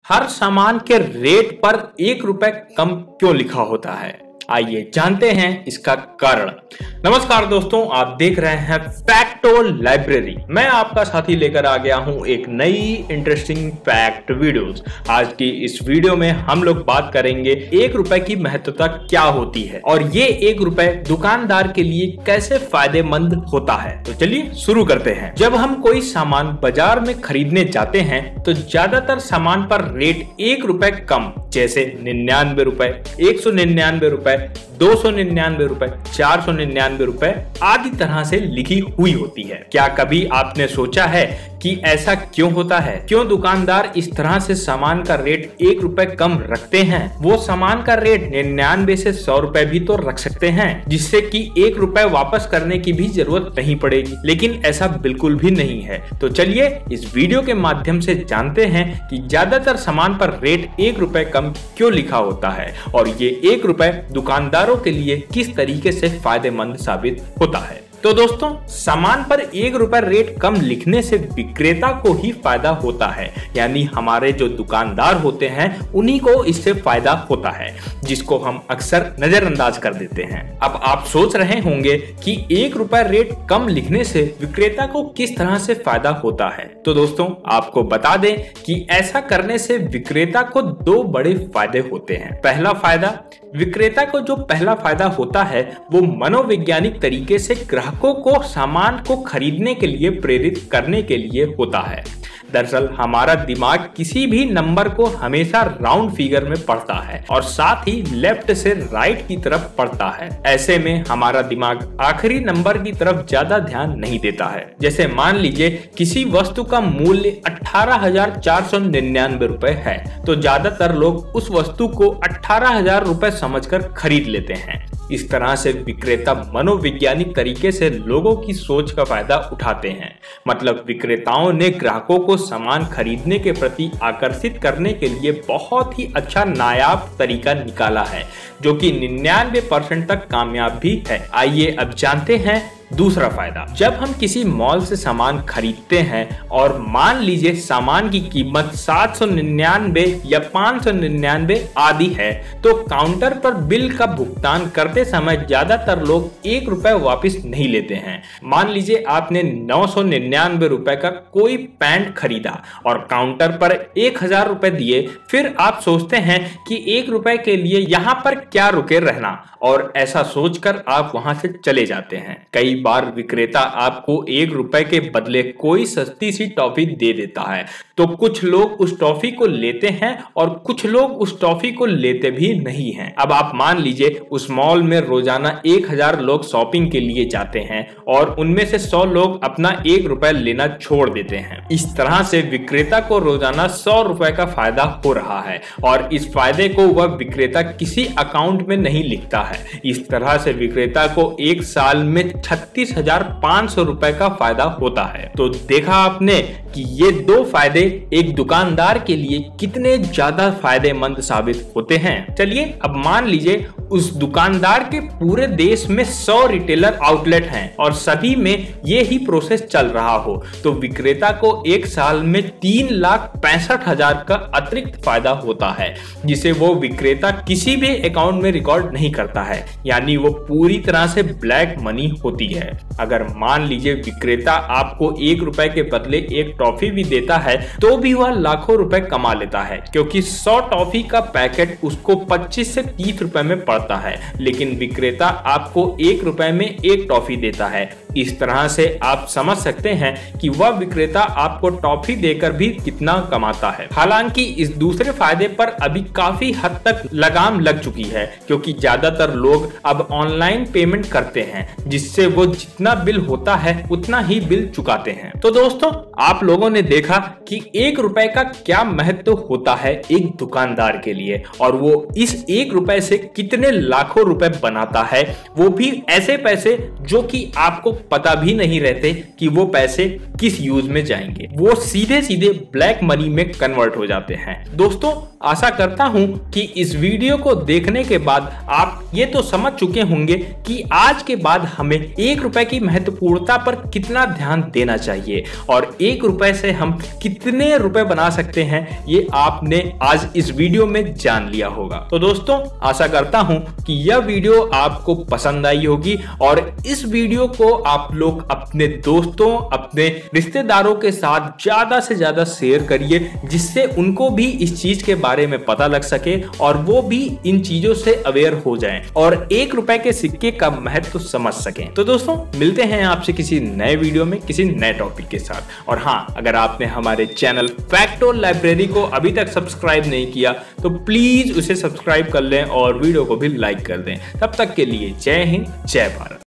हर सामान के रेट पर 1 रुपए कम क्यों लिखा होता है? आइए जानते हैं इसका कारण। नमस्कार दोस्तों, आप देख रहे हैं फैक्टो लाइब्रेरी। मैं आपका साथी लेकर आ गया हूं एक नई इंटरेस्टिंग फैक्ट वीडियोस। आज की इस वीडियो में हम लोग बात करेंगे 1 रुपए की महत्वता क्या होती है और ये 1 रुपए दुकानदार के लिए कैसे फायदेमंद होता है। तो चलिए शुरू करते हैं। जब हम कोई सामान बाजार में खरीदने जाते हैं तो ज्यादातर सामान पर रेट 1 रुपए कम, जैसे 99 रुपए, 199 रुपए, 299 रुपए, 499 रुपए आदि तरह से लिखी हुई होती है। क्या कभी आपने सोचा है कि ऐसा क्यों होता है? क्यों दुकानदार इस तरह से सामान का रेट 1 रुपए कम रखते हैं? वो सामान का रेट 99 से 100 रुपए भी तो रख सकते हैं, जिससे कि 1 रुपए वापस करने की भी जरूरत नहीं पड़ेगी। लेकिन ऐसा बिल्कुल भी नहीं है। तो चलिए इस वीडियो के माध्यम से जानते हैं कि ज्यादातर सामान पर रेट 1 रुपए कम क्यों लिखा होता है और ये 1 रुपए दुकानदारों के लिए किस तरीके से फायदेमंद साबित होता है। तो दोस्तों, सामान पर 1 रुपए रेट कम लिखने से विक्रेता को ही फायदा होता है, यानी हमारे जो दुकानदार होते हैं उन्हीं को इससे फायदा होता है, जिसको हम अक्सर नजरअंदाज कर देते हैं। अब आप सोच रहे होंगे कि 1 रुपए रेट कम लिखने से विक्रेता को किस तरह से फायदा होता है। तो दोस्तों, आपको बता दें कि ऐसा करने से विक्रेता को 2 बड़े फायदे होते हैं। पहला फायदा, विक्रेता को जो पहला फायदा होता है वो मनोवैज्ञानिक तरीके से ग्राहकों को सामान को खरीदने के लिए प्रेरित करने के लिए होता है। दरअसल हमारा दिमाग किसी भी नंबर को हमेशा राउंड फिगर में पढ़ता है और साथ ही लेफ्ट से राइट की तरफ पढ़ता है। ऐसे में हमारा दिमाग आखिरी नंबर की तरफ ज्यादा ध्यान नहीं देता है। जैसे मान लीजिए किसी वस्तु का मूल्य 18,499 रुपए है, तो ज्यादातर लोग उस वस्तु को 18,000 रुपए समझकर खरीद लेते हैं। इस तरह से विक्रेता मनोवैज्ञानिक तरीके से लोगों की सोच का फायदा उठाते हैं। मतलब विक्रेताओं ने ग्राहकों को सामान खरीदने के प्रति आकर्षित करने के लिए बहुत ही अच्छा नायाब तरीका निकाला है, जो कि 99% तक कामयाब भी है। आइए अब जानते हैं दूसरा फायदा। जब हम किसी मॉल से सामान खरीदते हैं और मान लीजिए सामान की कीमत 799 या 599 आदि है, तो काउंटर पर बिल का भुगतान करते समय ज्यादातर लोग 1 रुपए वापस नहीं लेते हैं। मान लीजिए आपने 999 रुपए का कोई पैंट खरीदा और काउंटर पर 1000 रुपए दिए। फिर आप सोचते हैं कि 1 रुपए के लिए यहाँ पर क्या रुके रहना, और ऐसा सोचकर आप वहां से चले जाते हैं। कई बार विक्रेता आपको 1 रुपए के बदले कोई सस्ती सी टॉफी दे देता है, तो कुछ लोग उस टॉफी को लेते हैं और कुछ लोग उस टॉफी को लेते भी नहीं हैं। अब आप मान लीजिए उस मॉल में रोजाना 1000 लोग शॉपिंग के लिए जाते हैं और उनमें से 100 लोग अपना 1 रुपए लेना छोड़ देते हैं। इस तरह से विक्रेता को रोजाना 100 रुपए का फायदा हो रहा है और इस फायदे को वह विक्रेता किसी अकाउंट में नहीं लिखता है। इस तरह से विक्रेता को एक साल में 36,500 रुपए का फायदा होता है। तो देखा आपने कि ये 2 फायदे एक दुकानदार के लिए कितने ज्यादा फायदेमंद साबित होते हैं। चलिए अब मान लीजिए उस दुकानदार के पूरे देश में 100 रिटेलर आउटलेट हैं और सभी में ये ही प्रोसेस चल रहा हो, तो विक्रेता को एक साल में 3,65,000 का अतिरिक्त फायदा होता है, जिसे वो विक्रेता किसी भी अकाउंट में रिकॉर्ड नहीं करता है, यानी वो पूरी तरह से ब्लैक मनी होती है। अगर मान लीजिए विक्रेता आपको 1 रुपए के बदले एक टॉफी भी देता है, तो भी वह लाखों रुपए कमा लेता है, क्योंकि 100 टॉफी का पैकेट उसको 25 से 30 रुपए में पड़ता है, लेकिन विक्रेता आपको 1 रुपए में एक टॉफी देता है। इस तरह से आप समझ सकते हैं कि वह विक्रेता आपको टॉफी देकर भी कितना कमाता है। हालांकि इस दूसरे फायदे पर अभी काफी हद तक लगाम लग चुकी है, क्योंकि ज्यादातर लोग अब ऑनलाइन पेमेंट करते हैं, जिससे वो जितना बिल होता है उतना ही बिल चुकाते हैं। तो दोस्तों, आप लोगों ने देखा कि 1 रुपए का क्या महत्व होता है एक दुकानदार के लिए, और वो इस 1 रुपए से कितने लाखों रुपए बनाता है, वो भी ऐसे पैसे जो कि आपको पता भी नहीं रहते कि वो पैसे किस यूज में जाएंगे, वो सीधे सीधे ब्लैक मनी में कन्वर्ट हो जाते हैं। दोस्तों, आशा करता हूं कि इस वीडियो को देखने के बाद आप ये तो समझ चुके होंगे कि आज के बाद हमें 1 रुपए की महत्वपूर्णता पर कितना ध्यान देना चाहिए और 1 रुपए से हम कितने रुपए बना सकते हैं, ये आपने आज इस वीडियो में जान लिया होगा। तो दोस्तों, आशा करता हूं कि यह वीडियो आपको पसंद आई होगी और इस वीडियो को आप लोग अपने दोस्तों, अपने रिश्तेदारों के साथ ज्यादा से ज्यादा शेयर करिए, जिससे उनको भी इस चीज के बारे में पता लग सके और वो भी इन चीजों से अवेयर हो जाएं और 1 रुपए के सिक्के का महत्व समझ सकें। तो दोस्तों, मिलते हैं आपसे किसी नए वीडियो में किसी नए टॉपिक के साथ। और हाँ, अगर आपने हमारे चैनल फैक्टोल लाइब्रेरी को अभी तक सब्सक्राइब नहीं किया तो प्लीज उसे सब्सक्राइब कर लें और वीडियो को भी लाइक कर दें। तब तक के लिए जय हिंद, जय भारत।